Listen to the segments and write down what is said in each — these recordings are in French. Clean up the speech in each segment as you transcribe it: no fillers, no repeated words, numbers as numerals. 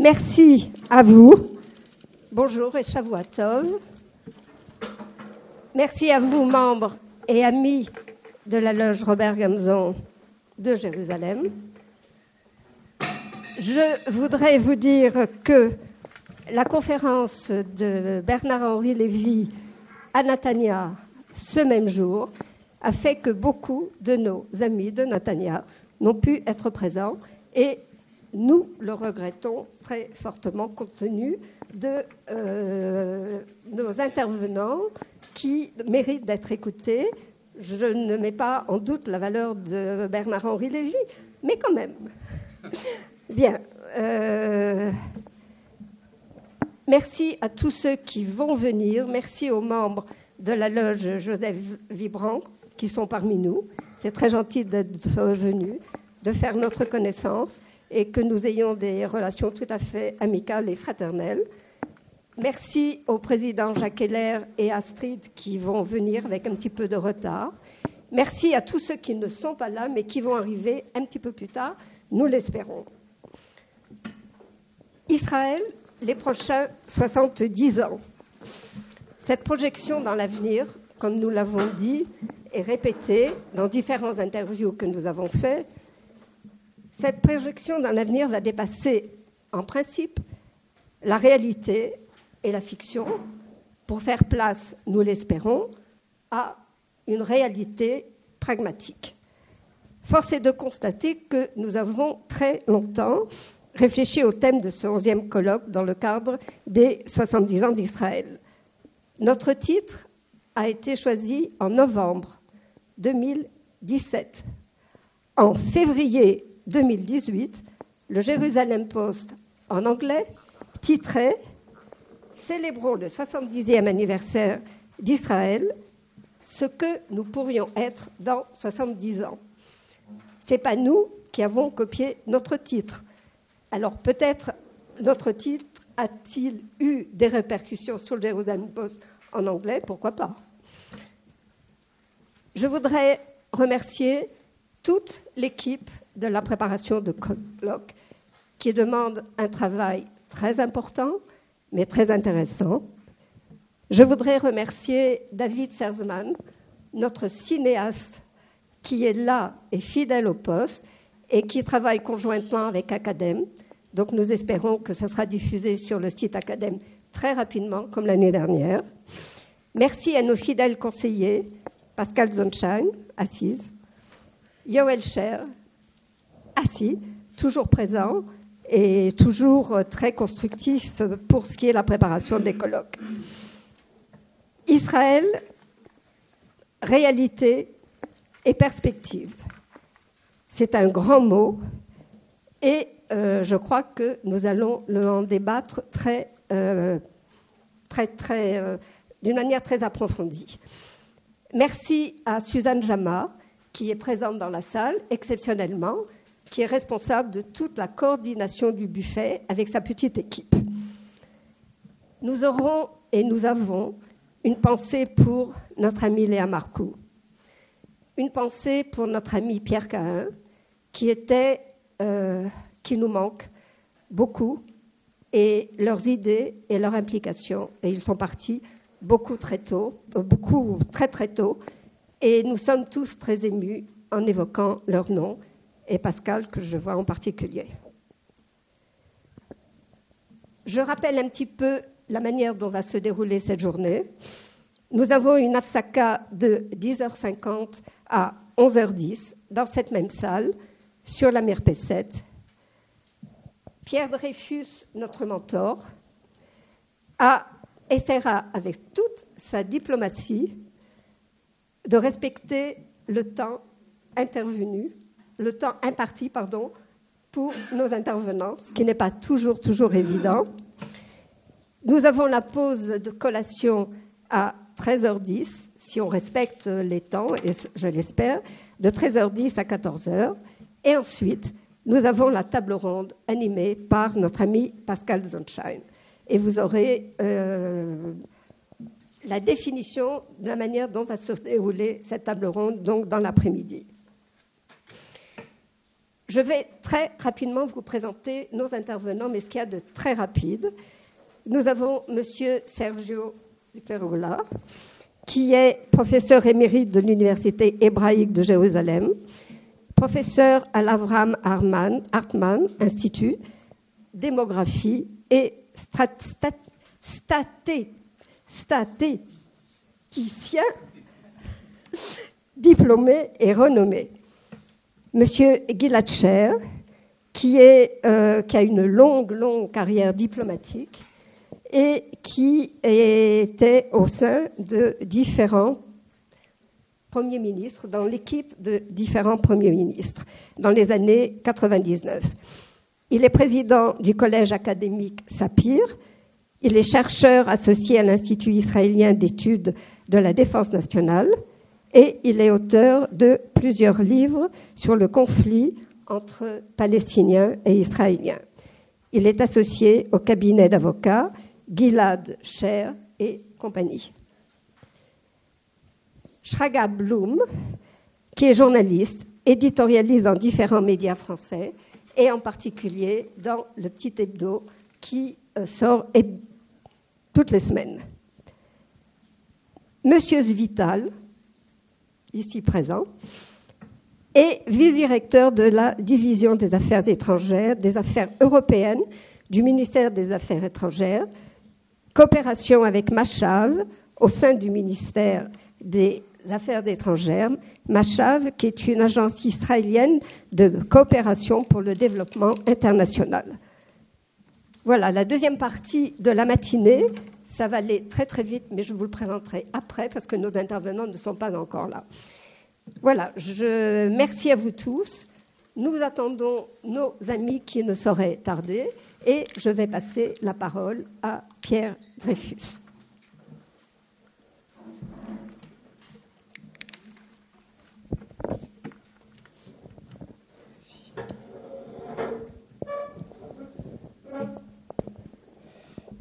Merci à vous. Bonjour et Shavua Tov. Merci à vous, membres et amis de la loge Robert Gamzon de Jérusalem. Je voudrais vous dire que la conférence de Bernard-Henri Lévy à Natania ce même jour a fait que beaucoup de nos amis de Natania n'ont pu être présents et nous le regrettons très fortement compte tenu de nos intervenants qui méritent d'être écoutés. Je ne mets pas en doute la valeur de Bernard-Henri Lévy, mais quand même. Bien. Merci à tous ceux qui vont venir. Merci aux membres de la loge Joseph Vibrant qui sont parmi nous. C'est très gentil d'être venus, de faire notre connaissance et que nous ayons des relations tout à fait amicales et fraternelles. Merci au président Jacques Heller et Astrid qui vont venir avec un petit peu de retard. Merci à tous ceux qui ne sont pas là mais qui vont arriver un petit peu plus tard, nous l'espérons. Israël, les prochains 70 ans. Cette projection dans l'avenir, comme nous l'avons dit et répété dans différentes interviews que nous avons faites, cette projection dans l'avenir va dépasser, en principe, la réalité et la fiction pour faire place, nous l'espérons, à une réalité pragmatique. Force est de constater que nous avons très longtemps réfléchi au thème de ce 11e colloque dans le cadre des 70 ans d'Israël. Notre titre a été choisi en novembre 2017. En février 2018, le Jérusalem Post en anglais titrait « Célébrons le 70e anniversaire d'Israël, ce que nous pourrions être dans 70 ans ». Ce n'est pas nous qui avons copié notre titre. Alors peut-être notre titre a-t-il eu des répercussions sur le Jérusalem Post en anglais, pourquoi pas. Je voudrais remercier toute l'équipe de la préparation de colloque qui demande un travail très important, mais très intéressant. Je voudrais remercier David Serzman, notre cinéaste qui est là et fidèle au poste et qui travaille conjointement avec Academ. Donc nous espérons que ça sera diffusé sur le site Academ très rapidement, comme l'année dernière. Merci à nos fidèles conseillers, Pascal Zonshine, assise, Yoel Sher, assis, toujours présent et toujours très constructif pour ce qui est la préparation des colloques. Israël, réalité et perspective. C'est un grand mot et je crois que nous allons en débattre d'une manière très approfondie. Merci à Suzanne Jama, qui est présente dans la salle, exceptionnellement, qui est responsable de toute la coordination du buffet avec sa petite équipe. Nous aurons et nous avons une pensée pour notre amie Léa Marcoux, une pensée pour notre ami Pierre Cahin, qui nous manque beaucoup, et leurs idées et leur implication. Et ils sont partis très très tôt, et nous sommes tous très émus en évoquant leur nom, et Pascal, que je vois en particulier. Je rappelle un petit peu la manière dont va se dérouler cette journée. Nous avons une Hafsaka de 10h50 à 11h10 dans cette même salle, sur la Mirpesset. Pierre Dreyfus, notre mentor, essaiera avec toute sa diplomatie de respecter le temps imparti pour nos intervenants, ce qui n'est pas toujours évident. Nous avons la pause de collation à 13h10, si on respecte les temps, et je l'espère, de 13h10 à 14h. Et ensuite, nous avons la table ronde animée par notre ami Pascal Zonshine. Et vous aurez la définition de la manière dont va se dérouler cette table ronde, donc dans l'après-midi. Je vais très rapidement vous présenter nos intervenants, mais ce qu'il y a de très rapide. Nous avons M. Sergio Di Perola, qui est professeur émérite de l'Université hébraïque de Jérusalem, professeur à l'Avraham Hartman Institut, démographie et statisticien diplômé et renommé. Monsieur Gilad Sher, qui a une longue carrière diplomatique et qui était au sein de différents premiers ministres, dans l'équipe de différents premiers ministres, dans les années 99. Il est président du collège académique Sapir. Il est chercheur associé à l'Institut israélien d'études de la défense nationale et il est auteur de plusieurs livres sur le conflit entre Palestiniens et Israéliens. Il est associé au cabinet d'avocats Gilad Sher et compagnie. Shraga Blum, qui est journaliste, éditorialise dans différents médias français et en particulier dans le Petit Hebdo qui sort toutes les semaines. Monsieur Zvital, ici présent, est vice-directeur de la division des affaires étrangères, des affaires européennes du ministère des Affaires étrangères, coopération avec Machav au sein du ministère des Affaires étrangères, Machav, qui est une agence israélienne de coopération pour le développement international. Voilà, la deuxième partie de la matinée, ça va aller très très vite, mais je vous le présenterai après parce que nos intervenants ne sont pas encore là. Voilà, merci à vous tous. Nous attendons nos amis qui ne sauraient tarder et je vais passer la parole à Pierre Dreyfus.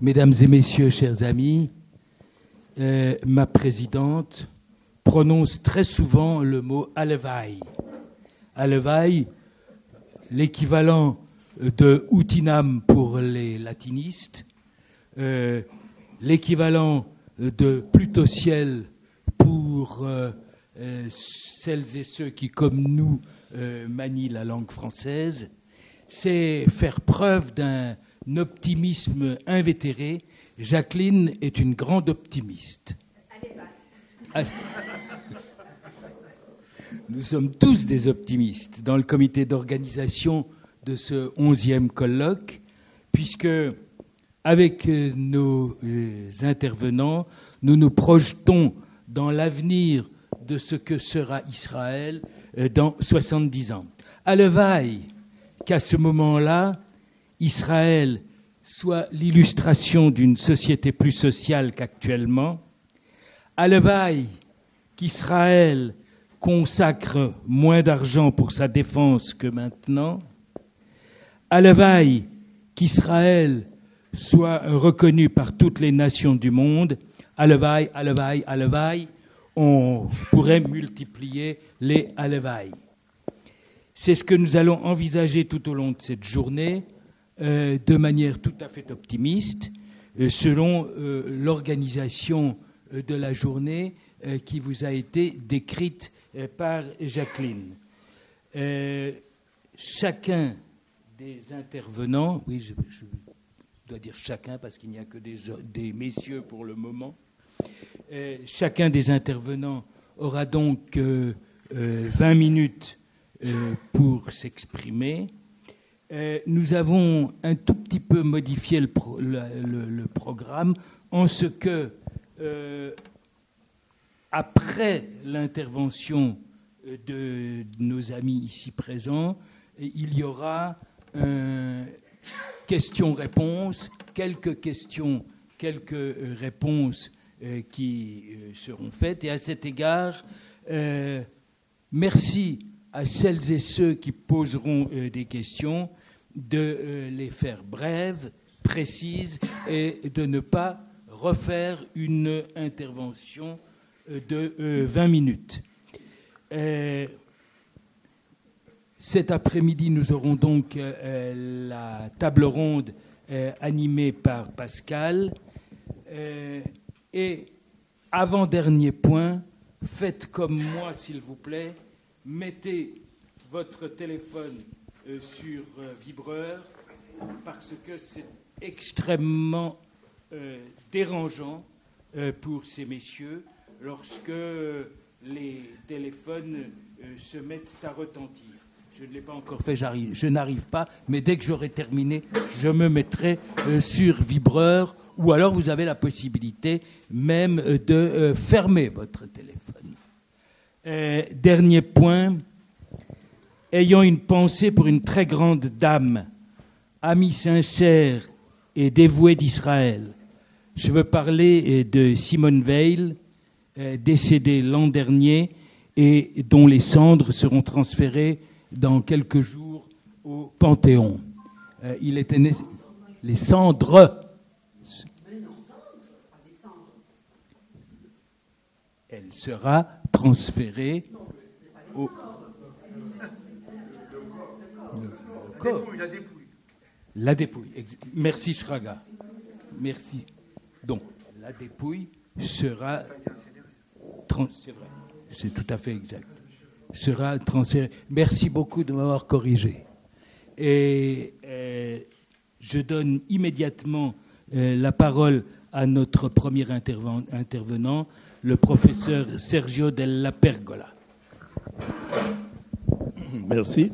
Mesdames et messieurs, chers amis, ma présidente prononce très souvent le mot « Alevai ». Alevai, l'équivalent de « Utinam » pour les latinistes, l'équivalent de « Plutociel » pour celles et ceux qui, comme nous, manient la langue française, c'est faire preuve d'un optimisme invétéré. Jacqueline est une grande optimiste. Allez. Nous sommes tous des optimistes dans le comité d'organisation de ce 11e colloque, puisque avec nos intervenants, nous nous projetons dans l'avenir de ce que sera Israël dans 70 ans. Alevai qu'à ce moment-là, Israël soit l'illustration d'une société plus sociale qu'actuellement. Alevai qu'Israël consacre moins d'argent pour sa défense que maintenant. Alevai qu'Israël soit reconnu par toutes les nations du monde. Alevai, alevai, alevai. On pourrait multiplier les alevai. C'est ce que nous allons envisager tout au long de cette journée, de manière tout à fait optimiste, selon l'organisation de la journée qui vous a été décrite par Jacqueline. Chacun des intervenants, oui, je dois dire chacun parce qu'il n'y a que des messieurs pour le moment, chacun des intervenants aura donc 20 minutes pour s'exprimer. Nous avons un tout petit peu modifié le programme en ce que, après l'intervention de nos amis ici présents, il y aura questions-réponses, quelques questions, quelques réponses qui seront faites. Et à cet égard, merci à celles et ceux qui poseront des questions de les faire brèves, précises et de ne pas refaire une intervention de 20 minutes. Cet après-midi, nous aurons donc la table ronde animée par Pascal. Et avant-dernier point, faites comme moi, s'il vous plaît. Mettez votre téléphone sur vibreur parce que c'est extrêmement dérangeant pour ces messieurs lorsque les téléphones se mettent à retentir. Je ne l'ai pas encore fait, je n'arrive pas, mais dès que j'aurai terminé, je me mettrai sur vibreur, ou alors vous avez la possibilité même de fermer votre téléphone. Dernier point, ayant une pensée pour une très grande dame, amie sincère et dévouée d'Israël, je veux parler de Simone Veil, décédée l'an dernier et dont les cendres seront transférées dans quelques jours au Panthéon. Il était né... Les cendres. Elle sera transférée au... Le corps. La dépouille. Merci, Shraga. Merci. Donc, la dépouille sera... C'est vrai. C'est tout à fait exact. Sera transféré. Merci beaucoup de m'avoir corrigé. Et je donne immédiatement la parole à notre premier intervenant, le professeur Sergio Della Pergola. Merci.